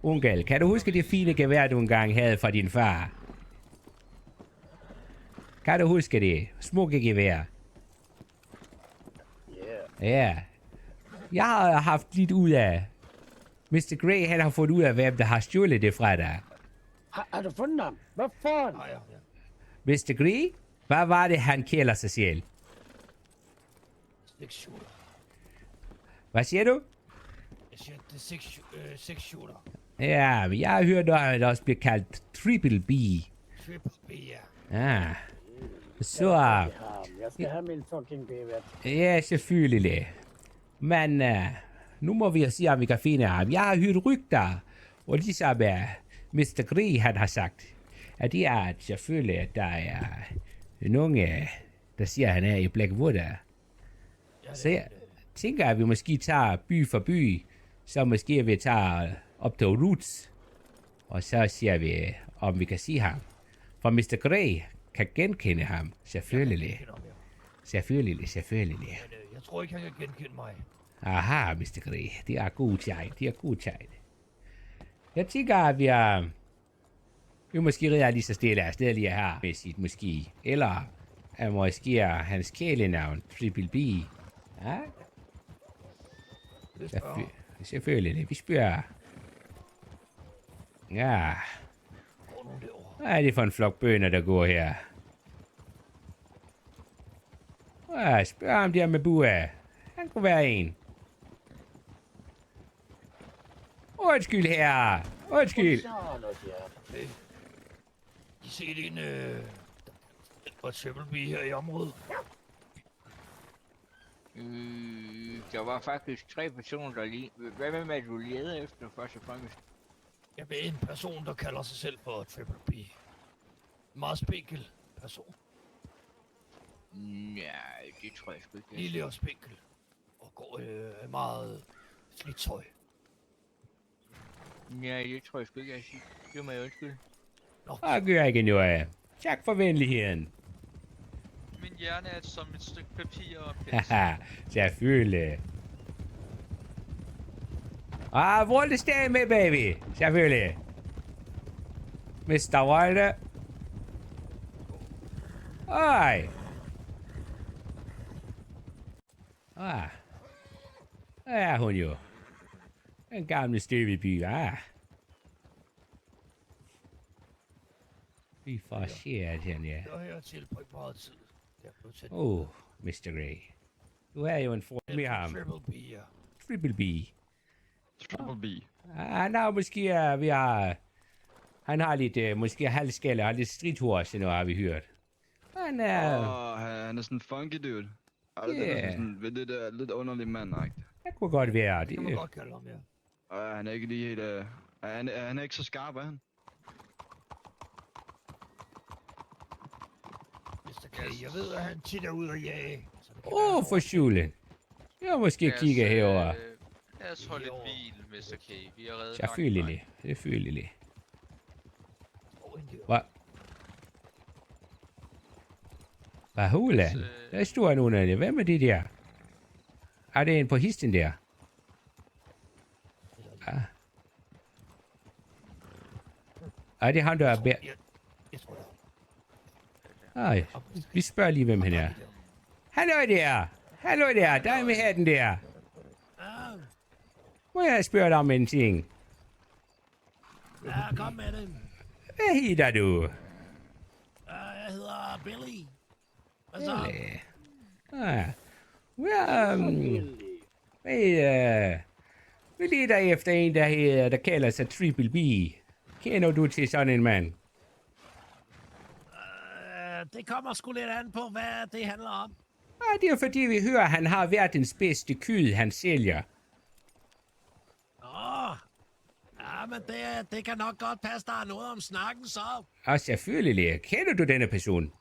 Onkel, kan du huske det fine gevær, du engang havde fra din far? Kan du huske det? Smukke gevær. Ja. Jeg har haft lidt ud af... Mr. Grey, han har fået ud af, hvem der har stjålet det fra dig. Har du fundet ham? Hvad fanden? Mr. Grey? Hvad var det, han kalder sig selv? Hvad siger du? Jeg siger, det er six shooter. Ja, men jeg har hørt, at det også bliver kaldt Triple B. Triple B, ja. Ah. Så... Jeg skal have min fucking bevært. Ja, selvfølgelig. Men nu må vi se, om vi kan finde ham. Jeg har hørt rygter, og ligesom Mr. Grey, han har sagt, at det er at selvfølgelig, at der er nogen, der siger, at han er i Blackwood. Så jeg tænker, at vi måske tager by for by, så måske vi tager op til Roots, og så siger vi, om vi kan se ham. For Mr. Grey kan genkende ham, selvfølgelig. Selvfølgelig. Jeg tror ikke, han kan genkende mig. Aha, Mr. Grey. Det er god tegn. Jeg tænker, at vi måske rider lige så stille af stedet lige her med sit måske. Eller at måske er hans kælenavn, Triple B. Ja? Selvfølgelig. Vi spørger. Ja. Hvad er det for en flok bønder, der går her? Ja, spørg ham der med bua. Han kunne være en. Undskyld her. Undskyld. I set en, der Triple B her i området? Der var faktisk 3 personer, der lige... Hvad med, at du leder efter først og fremmest? Jeg ved en person, der kalder sig selv for Triple B. En meget spinkel person. Nej, det tror jeg sgu ikke. Lille og spinkel. Og går meget slidt tøj. Nej, det tror jeg sgu ikke, jeg siger. Det må jeg undskylde. Og gør ikke noget. Tak for venligheden. Min hjerne er som et stykke papir og Haha, selvfølgelig. Hvor er det stadig med, baby? Selvfølgelig. Mr. Wilde. Ej. Der er hun jo. Den gamle støveby, Vi får se, at han Jeg har tilbragt meget tid. Mr. Grey. Du er jo en fordel med ham. Triple B, ja. Triple B. Triple B. Han har måske, han har lidt, måske halvskalle, og lidt stridthorse, nu har vi hørt. Han er... Han er sådan en funky dude. Sådan lidt underlig mand, ikke? Det kunne godt være. Det kan man godt kalde ham, ja. Han er ikke lige helt... Han er ikke så skarp, er han? Mr. K, jeg ved, at han tit er ude at jage. For sjulen. Jeg måske kigge herover. Lad os holde et bil, Mr. K. Vi er reddet Selvfølgelig. Hvad hulen? Der står nogen af det. Hvem er det der? Er det en på histen der? Er det ham, der er bær? Ej, vi spørger lige, hvem han er. Hallo der, dig med hatten der. Må jeg spørge dig om en ting? Ja, kom med den. Hvad hedder du? Jeg hedder Billy. Hvad så? Vi leder efter en, der kalder sig Triple B. Kender du til sådan en mand? Det kommer sgu lidt an på, hvad det handler om. Det er fordi, vi hører, at han har verdens bedste kød, han sælger. Ja, men det kan nok godt passe, der er noget om snakken, så. Og selvfølgelig. Kender du denne person?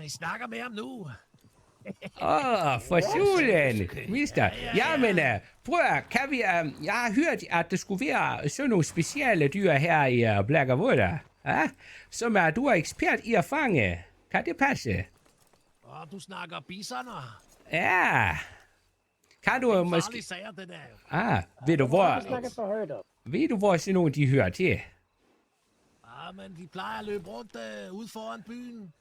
I snakker med ham nu. For solen, mister. Jamen, prøv at, kan vi... jeg har hørt, at der skulle være sådan nogle specielle dyr her i Blackwood, som du er ekspert i at fange. Kan det passe? Du snakker bisoner. Ja. Kan du Farlige måske... sager, den er jo. Ved du Du hvor... snakker for højt op. Ved du hvor sådan nogle de hører til? Men de plejer at løbe rundt ude foran byen.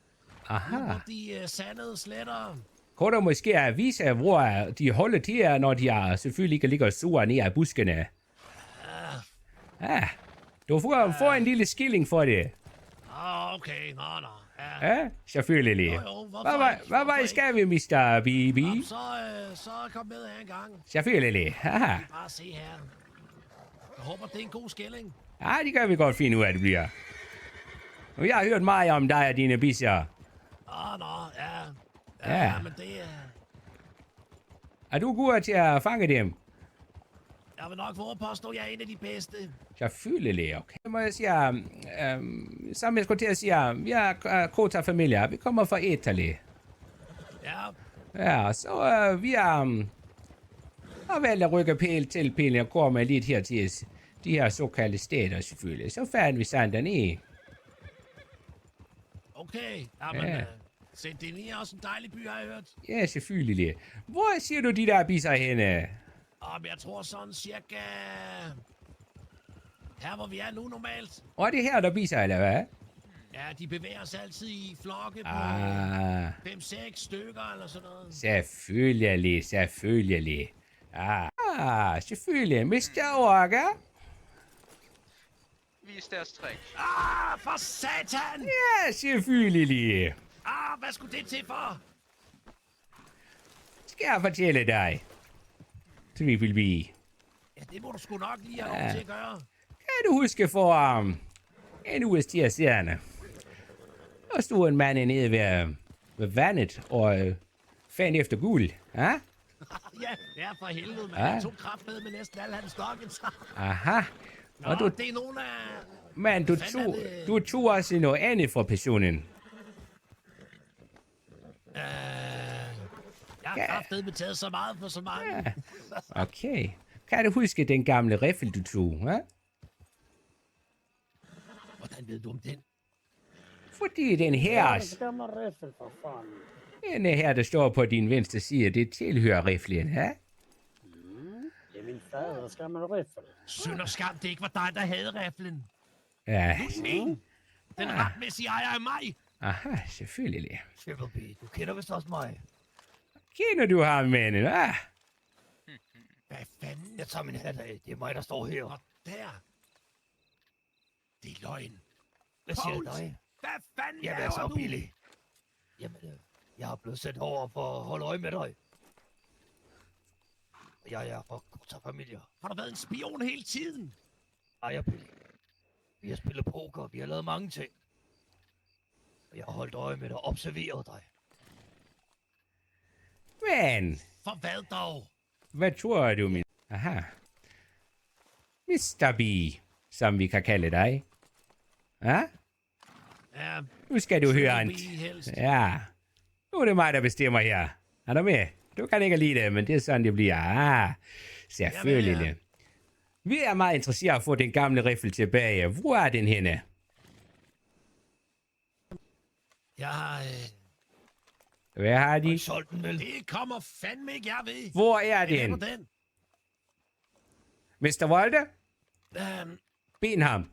Aha. Ude på de sandede sletter. Kan du måske vise, hvor de holder til, når de er selvfølgelig ikke ligger sure ned af buskene? Du får en lille skilling for det. Okay, nå. Ja. Selvfølgelig. Jo, hvorfor Hvad vej skal vi, Mr. BB? Så kom med her en gang. Selvfølgelig. Aha. Bare se her. Jeg håber, det er en god skilling. Ja, det kan vi godt finde ud af, det bliver. Og jeg har hørt meget om dig og dine bisser. Ja. Men det er... Er du god til at fange dem? Jeg vil nok våge at påstå, at jeg er en af de bedste. Selvfølgelig, okay. Må jeg sige, som jeg skulle til at sige, vi er Kota familie. Vi kommer fra Italy. Ja, Ja, så vi har valgt at rykke pæl til pælen og gå med lidt her til de her såkaldte steder, selvfølgelig. Så fandt vi sådan dernede. okay. Jamen, Ja. Saint-Denis er også en dejlig by, har jeg hørt. Ja, selvfølgelig. Hvor siger du de der bisser henne? Men jeg tror sådan cirka... Her, hvor vi er nu normalt. Og er det her, der bisser, eller hvad? Ja, de bevæger sig altid i flokke på 5-6 stykker eller sådan noget. Selvfølgelig. Selvfølgelig. Mr. Orga? Vis deres trick. For satan! Ja, selvfølgelig. Hvad skulle det til for? Skal jeg fortælle dig? Triple B. Ja, det må du sgu nok lige have lov til at gøre. Kan du huske for en uges tid siden? Der stod en mand nede ved vandet og fandt efter guld. Ja? Ja, for helvede, man. Jeg tog kraft med næsten alle hans stokkens. Aha. Og du, det er nogle af... men du tog også noget andet fra personen. Jeg har kraftedeme taget så meget for så mange. Ja. Okay. Kan du huske den gamle riffel, du tog? Ja? Hvordan ved du om den? Fordi den her, Gammal riffel för fan. den her, der står på din venstre side, det tilhører riflen, ja? Det är min faders gammal riffel. Synd og skam, det ikke var dig, der havde riflen. Ja. Den retmæssige ejer af mig. Aha, selvfølgelig. Triple B, du kender vist også mig. Kender du ham, manden? Ja. Hvad fanden? Jeg tager min hat af. Det er mig, der står her. Og der. Det er løgn. Hvad siger Poul, dig? hvad fanden Jamen laver altså, du? Billy. Jamen, jeg er blevet sendt over for at holde øje med dig. Jeg er fra Kota-familier. Har du været en spion hele tiden? Ej, Billy. Vi har spillet poker, vi har lavet mange ting. Og jeg har holdt øje med dig og observeret dig. Men, For hvad dog? hvad tror du, min... Aha. Mr. B, som vi kan kalde dig. Ja? Ja, Nu skal du høre en... Triple B helst. Ja. Nu er det mig, der bestemmer her. Er du med? Du kan ikke lide det, men det er sådan, det bliver. Selvfølgelig. Ja. Vi er meget interesseret i at få den gamle riffel tilbage. Hvor er den henne? Jeg har... Hvad har de? Solgt den vel? Det kommer fandme ikke, jeg ved. Hvor er Hvad er den? på den? Mr. Walter? Øhm, Ben ham.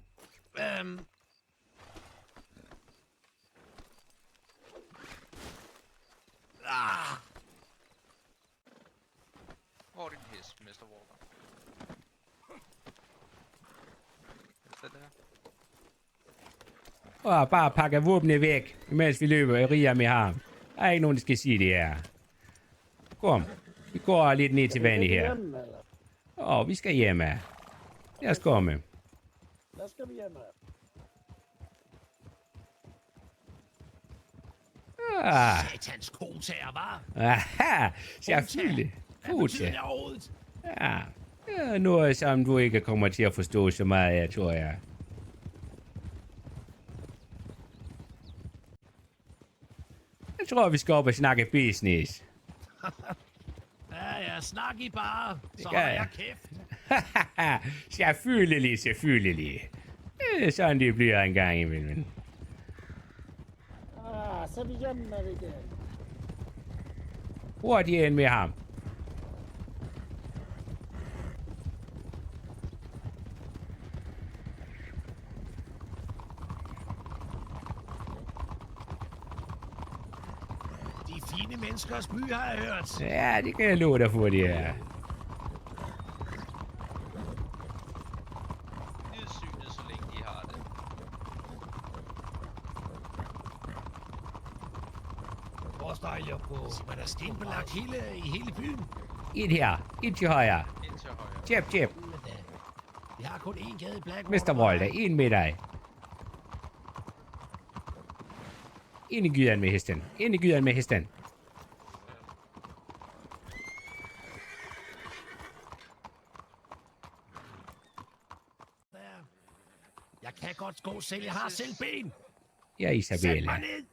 Hvor er din hest, Mr. Walker? Den der. Og bare pakke våbne væk, mens vi løber og riger med ham. Der er ikke nogen, der skal sige det her. Kom. Vi går lidt ned til vandet her. Hem eller? Vi skal hjem af. Lad os komme. Där ska vi hem. satans kotager, var. Aha, selvfølgelig. Hvad betyder Kota. det overhovedet? Ja, noget, som du ikke kommer til at forstå så meget af, tror jeg. Jeg tror, vi skal op og snakke business. Ja, snak I bare. Så skal har jeg. jeg kæft. Selvfølgelig. Det er sådan, det bliver en gang imellem. Så är vi hemma igen. Hvor er de hen med ham? fine menneskers by, har jeg hørt. Ja, det kan jeg love dig for, det er. Nedsynet, så længe de har det. Hvor stejler jeg på? Så man er stenbelagt i hele byen. Ind her. Ind til højre. Ind til højre. Tjep, tjep. Men vi har kun én gade i Blackwater. Mr. Walter, ind med dig. Ind i gyden med hesten. Ind i gyden med hesten. Jeg kan godt gå selv. Jeg har selv ben. Ja, Sæt Isabella. mig ned.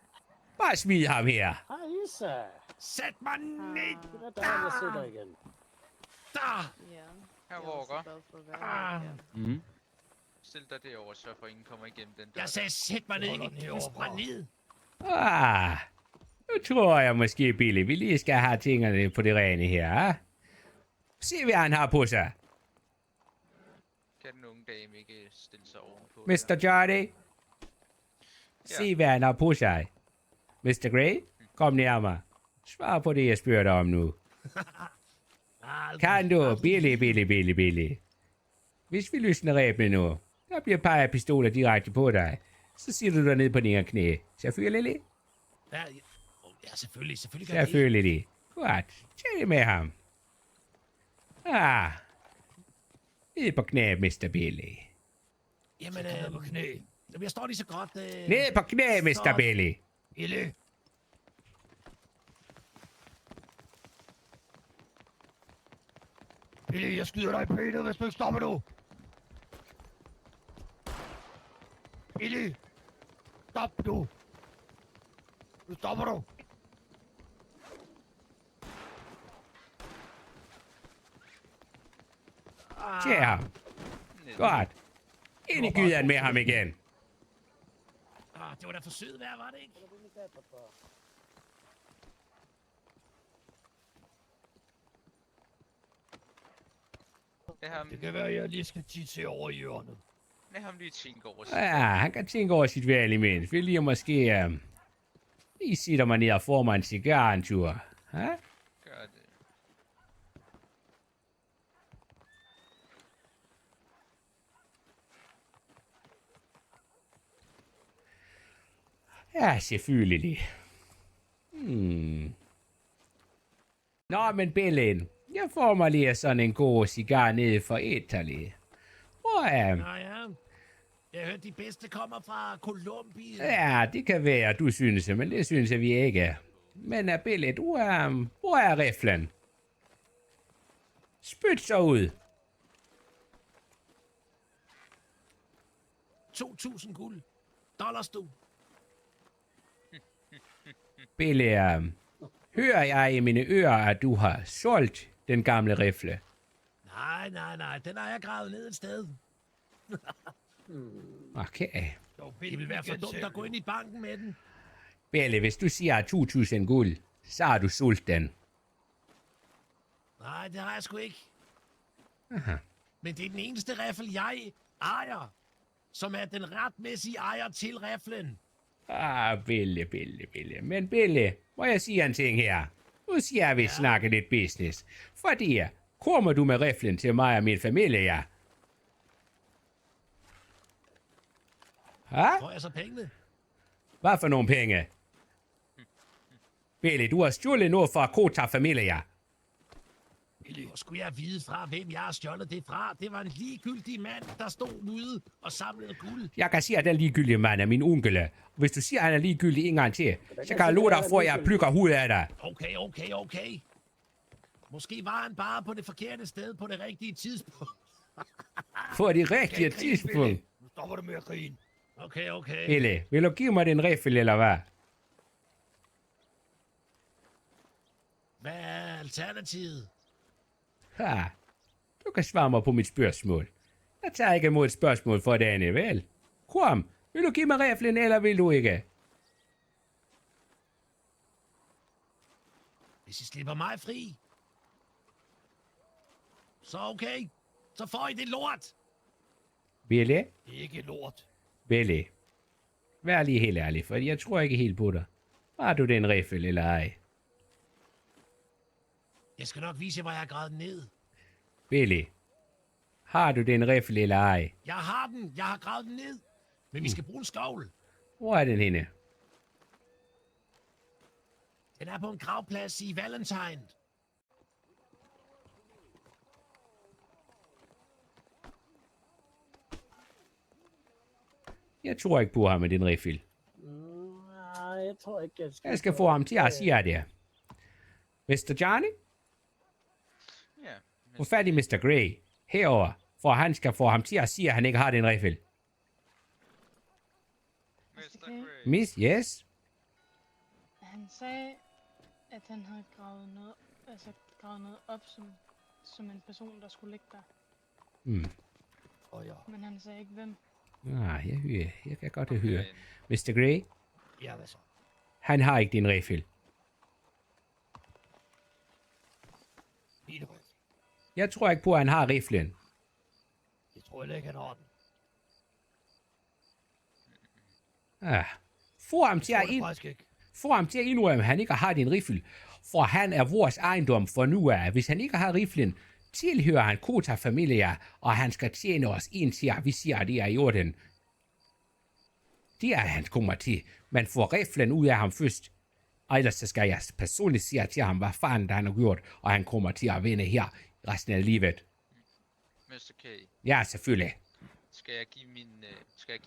Bare smid ham her. Hi, Isa. Sæt mig ned. Det er dejligt at se dig igen. Der. Ja. Her Jeg er Walker. også glad for at være her. Mm. Stil dig derovre, så for ingen kommer igennem den der. Jeg sagde, sæt mig ned. Hold den Ikke herovre. sprænd ned. Nu tror jeg måske, Billy, vi lige skal have tingene på det rene her. Se, hvad han har på sig. Kan den unge dame ikke stille sig ovenpå? Mr. Jardy. Se, hvad han har på sig. Mr. Gray, kom nærmere. Svar på det, jeg spørger dig om nu. Kan du? Billy. Hvis vi løsner rebene nu, der bliver pegepistoler direkte på dig. Så siger du dig ned på dine knæ. Selvfølgelig. Ja, selvfølgelig gør jeg det. Selvfølgelig. Godt. Tag det med ham. Ned på knæ, Mr. Billy. Jamen, Så kan jeg på knæ. jeg står lige så godt. Ned på knæ, Mr. Stop. Billy. Illy. Billy, jeg skyder dig i benet, hvis du ikke stopper nu. Billy. Stop nu. Nu stopper du. Tag ham. Godt. Ind i gyden med ham igen. Det var da for sødt vejr, var det ikke? Lad ham, Det kan være, at jeg lige skal tisse over i hjørnet. lad ham lige tænke over sig. Ja, han kan tænke over sit valg imens. Vil lige måske lige sætter mig ned og får mig en cigar en tur. Ha? Gør det. Ja, selvfølgelig. Nå, men Bellen, jeg får mig lige sådan en god cigar nede for Italy. Og Ja. Jeg hørte, de bedste kommer fra Colombia. ja, det kan være, du synes, men det synes jeg vi ikke. Men Belle, hvor er riflen? Spyt så ud. 2.000 guld. Dollars, du. Belle, hører jeg i mine ører, at du har solgt den gamle rifle? Nej. Den har jeg gravet ned et sted. Okay. Det vil være for dumt at gå ind i banken med den. Belle, hvis du siger 2.000 guld, så har du solgt den. Nej, det har jeg sgu ikke. Aha. Men det er den eneste riffel, jeg ejer, som er den retmæssige ejer til riflen. Belle. Men Belle, må jeg sige en ting her? Nu skal jeg vil snakke lidt business. Fordi, kommer du med riflen til mig og min familie, ja? Ha? Får jeg så pengene? Hvad for nogle penge? Belle, du har stjålet noget fra Kota familie, ja? Hvor skulle jeg vide fra, hvem jeg har stjålet det fra? Det var en ligegyldig mand, der stod ude og samlede guld. Jeg kan sige, at den ligegyldige mand er min onkel. Hvis du siger, at han er ligegyldig en gang til, så kan jeg love dig for, at jeg plukker hovedet af dig. Okay. Måske var han bare på det forkerte sted på det rigtige tidspunkt. For det rigtige tidspunkt. Nu stopper du med at grine. Okay. Belle, vil du give mig den riffel, eller hvad? Hvad er alternativet? Ha, du kan svare mig på mit spørgsmål. Jeg tager ikke imod et spørgsmål for det andet, vel? Kom, vil du give mig riflen, eller vil du ikke? Hvis I slipper mig fri, så okay. Så får I det lort. Belle? Det er ikke lort. Belle. Vær lige helt ærlig, for jeg tror ikke helt på dig. Har du den riffel, eller ej? Jeg skal nok vise jer, hvor jeg har gravet den ned. Billy, har du den riffel eller ej? Jeg har den. Jeg har gravet den ned. Men vi skal bruge en skovl. Hvor er den henne? Den er på en gravplads i Valentine. Jeg tror ikke på ham med den riffel. Nej, jeg tror ikke, Jeg skal få ham til at sige det. Mr. Johnny? Ja. Få fat i Mr. Grey herover, for han skal få ham til at sige, at han ikke har den riffel. Mr. Grey. Miss, yes? Han sagde, at han havde gravet noget op som en person, der skulle ligge der. Ja. Men han sagde ikke hvem. Jeg kan godt høre. Mr. Grey, Ja, hvad så? han har ikke din riffel. Min riffel. Jeg tror ikke på, at han har riflen. Jeg tror heller ikke, han har den. Få ham til Jeg at tror det faktisk ikke. Få ham til at indrømme, at han ikke har din riffel. For han er vores ejendom for nu af. Hvis han ikke har riflen, tilhører han Kota-familie, og han skal tjene os indtil vi siger, at det er i orden. Det er han kommer til. Man får riflen ud af ham først. Og ellers så skal jeg personligt sige til ham, hvad fanden han har gjort, og han kommer til at vinde her resten af livet. Mr. K. Ja, selvfølgelig. Skal jeg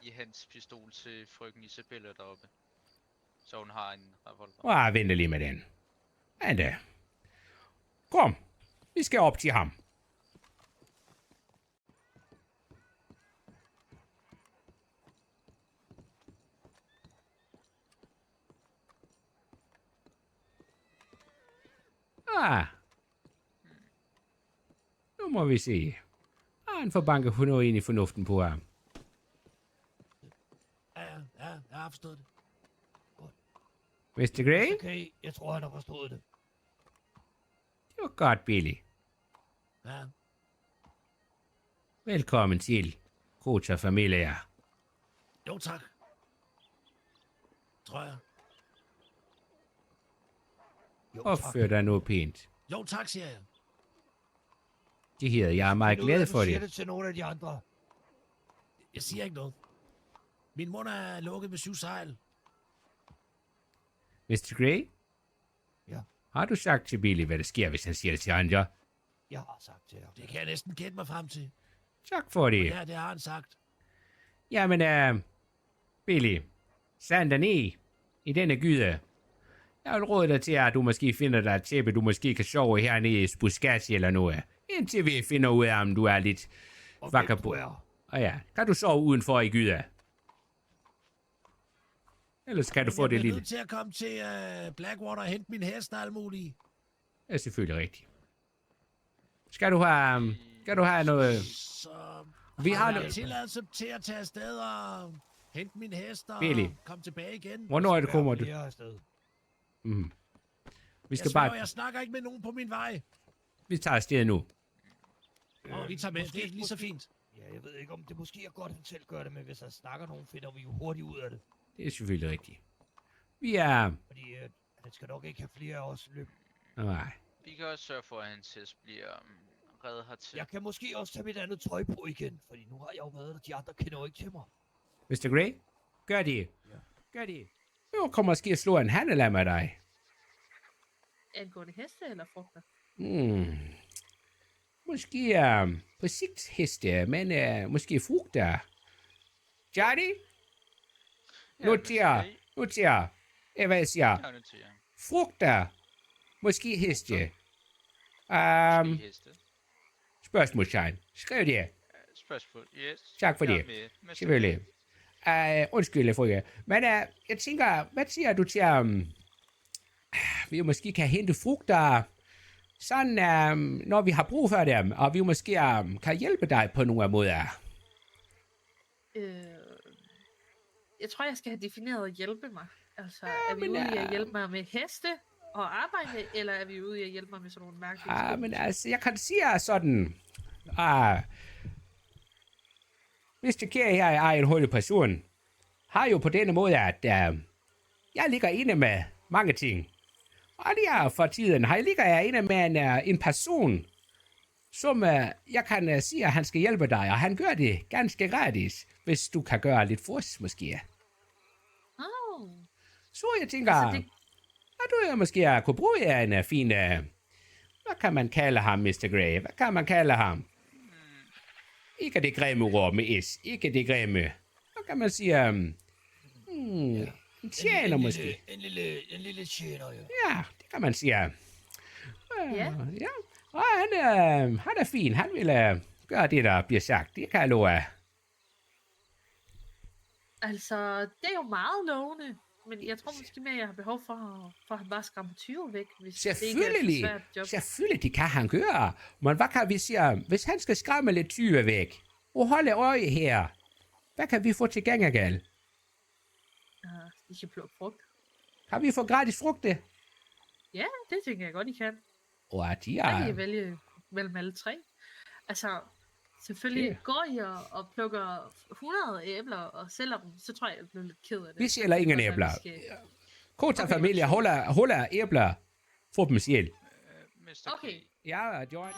give hans pistol til frøken Isabella deroppe? Så hun har en revolver. Vent lige med den. Men kom, vi skal op til ham. Nu må vi se. Han får banket på noget ind i fornuften på ham. Ja, jeg har forstået det. Mr. Grey? Okay, jeg tror, han har forstået det. Det var godt, Billy. Ja. Velkommen til Kota Familia. Jo, tak. Tror jeg. Jo, Opfør dig nu pænt. Jo, tak, siger jeg. Det her, jeg er meget glad for Du siger det. det til nogle af de andre. Jeg siger ikke noget. Min mund er lukket med 7 sejl. Mr. Grey? Ja. Har du sagt til Billy, hvad der sker, hvis han siger det til andre? Jeg har sagt til ham. Det kan jeg næsten gætte mig frem til. Tak for det. Ja, det har han sagt. Jamen, Billy, sand dig ned i denne gyde. Jeg vil råde dig til, at du måske finder dig et tæppe, du måske kan sove hernede i Spuskati eller noget. Indtil vi finder ud af, om du er lidt vakker på. Ja, kan du sove udenfor i gyde? Ellers kan du få det Jeg lille. bliver nødt til at komme til Blackwater og hente min hest og alt muligt. Det er selvfølgelig rigtigt. Skal du have noget? Så Vi har har noget. jeg tilladelse til at tage afsted og hente min hest og Billy. komme tilbage igen. Hvornår er det kommer du? Jeg er afsted. Vi skal Jeg bare. snakker ikke med nogen på min vej. Vi tager afsted nu. Og vi tager med. Det er lige så fint. Ja, jeg ved ikke, om det måske er godt, at han selv gør det, men hvis han snakker nogen, finder vi jo hurtigt ud af det. Det er selvfølgelig rigtigt. Vi er. Fordi han skal nok ikke have flere af os løb. Nej. Vi kan også sørge for, at hans hest bliver reddet hertil. Jeg kan måske også tage mit andet tøj på igen, fordi nu har jeg jo været der, de andre kender jo ikke til mig. Mr. Grey? Gør det. Gør det. Jeg kommer måske at slå en handel af med dig. Angående heste eller frugter? Måske på sigt heste, men måske frugter. Johnny? Noter. Hvad jeg siger. Jeg noterer. Frugter. Måske heste. Måske heste. Spørgsmålstegn. Skriv det. Spørgsmål. Yes. Tak for Jeg det. er med. Selvfølgelig. Undskyld, frøke. Men jeg tænker, hvad siger du til, vi måske kan hente frugter, sådan, når vi har brug for dem, og vi måske kan hjælpe dig på nogle måder. Jeg tror, jeg skal have defineret at hjælpe mig. Altså, er vi ude i at hjælpe mig med heste og arbejde, eller er vi ude i at hjælpe mig med sådan nogle mærkelige Men altså, jeg kan sige sådan, Mr. Kjær her er en hurtig person, har jo på denne måde, at jeg ligger inde med mange ting. Og lige for tiden, her ligger jeg inde med en person, som jeg kan sige, at han skal hjælpe dig, og han gør det ganske gratis, hvis du kan gøre lidt for os, måske. Oh. Så jeg tænker, Altså, det- at du måske kunne bruge en fin... hvad kan man kalde ham, Mr. Grey? Hvad kan man kalde ham? Ikke det grimme ord med S. Ikke det grimme. Hvad kan man sige? En tjener måske. En lille tjener, ja. Ja, det kan man sige. Ja. Ja. Og han er fin. Han vil gøre det, der bliver sagt. Det kan jeg love. Altså, det er jo meget lovende. Men jeg tror måske mere, jeg har behov for at han bare skræmmer 20 væk, hvis det ikke er et Selvfølgelig. svært job. Selvfølgelig, det kan han gøre. Men hvad kan vi sige? Hvis han skal skræmme lidt tyve væk, og holde øje her, hvad kan vi få til gengæld? I kan plukke frugt. Kan vi få gratis frugte? Ja, det tænker jeg godt, I kan. Og de Ja. er... I vælge mellem alle 3. Altså, selvfølgelig Ja. går I og plukker 100 æbler og sælger dem, så tror jeg, jeg bliver lidt ked af det. Vi sælger ingen Det kan godt æbler. være, vi skal- Kota Okay. familie holder æbler. Få dem selv. Mr. Okay. Ja, Johnny.